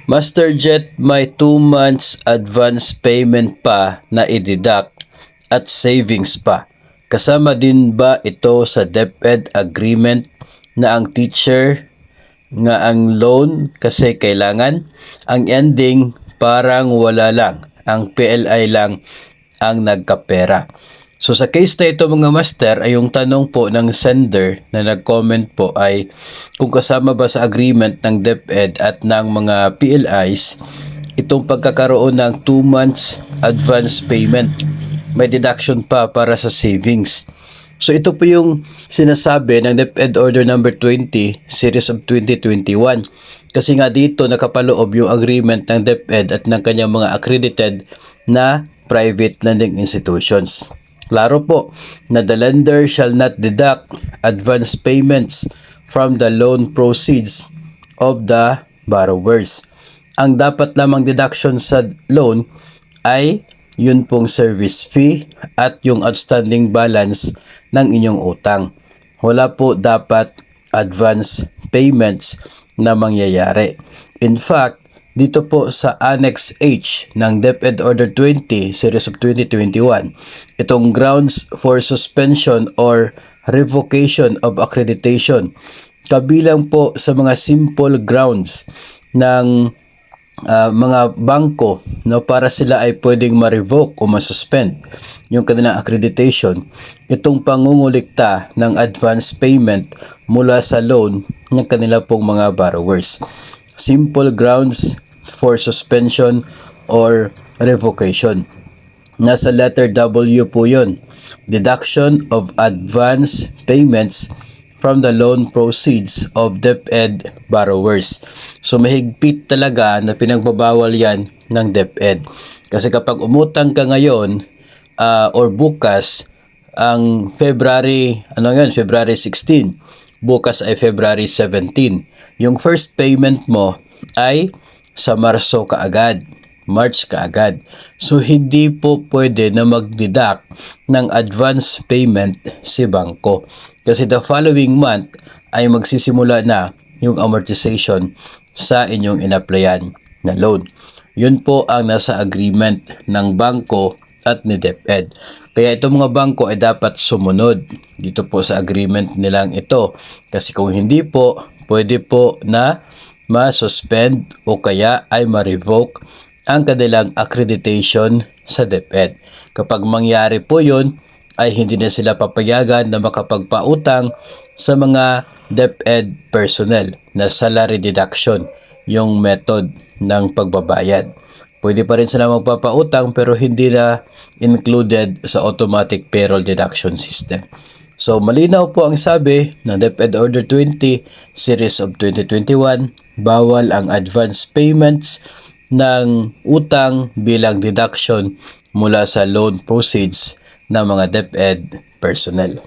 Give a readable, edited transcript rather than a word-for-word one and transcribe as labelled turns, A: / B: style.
A: MasterJet may 2 months advance payment pa na i-deduct at savings pa. Kasama din ba ito sa DepEd agreement na ang teacher nga ang loan kasi kailangan? Ang ending parang wala lang. Ang PLI lang ang nagkapera. So sa case na ito mga master ay yung tanong po ng sender na nag-comment po ay kung kasama ba sa agreement ng DepEd at ng mga PLIs itong pagkakaroon ng 2 months advance payment. May deduction pa para sa savings. So ito po yung sinasabi ng DepEd Order number 20 Series of 2021. Kasi nga dito nakapaloob yung agreement ng DepEd at ng kanyang mga accredited na private lending institutions. Klaro po na the lender shall not deduct advance payments from the loan proceeds of the borrowers. Ang dapat lamang deduction sa loan ay yun pong service fee at yung outstanding balance ng inyong utang. Wala po dapat advance payments na mangyayari. In fact, dito po sa Annex H ng DepEd Order 20 Series of 2021, itong grounds for suspension or revocation of accreditation. Kabilang po sa mga simple grounds ng mga bangko no, para sila ay pwedeng ma-revoke o ma-suspend yung kanilang accreditation, itong pangungulikta ng advance payment mula sa loan ng kanila pong mga borrowers. Simple grounds for suspension or revocation. Nasa letter W po yun. Deduction of advance payments from the loan proceeds of DepEd borrowers. So mahigpit talaga na pinagbabawal yan ng DepEd. Kasi kapag umutang ka ngayon or bukas, ang February 16, bukas ay February 17. Yung first payment mo ay sa Marso kaagad, March kaagad. So hindi po pwede na mag-deduct ng advance payment si bangko. Kasi the following month ay magsisimula na yung amortization sa inyong inaplayan na loan. Yun po ang nasa agreement ng bangko at ni DepEd. Kaya itong mga bangko ay dapat sumunod dito po sa agreement nilang ito. Kasi kung hindi po, pwede po na ma-suspend o kaya ay ma-revoke ang kanilang accreditation sa DepEd. Kapag mangyari po yun, ay hindi na sila papayagan na makapagpautang sa mga DepEd personnel na salary deduction, yung method ng pagbabayad. Pwede pa rin sila magpapautang pero hindi na included sa automatic payroll deduction system. So malinaw po ang sabi ng DepEd Order 20 Series of 2021, bawal ang advance payments ng utang bilang deduction mula sa loan proceeds ng mga DepEd personnel.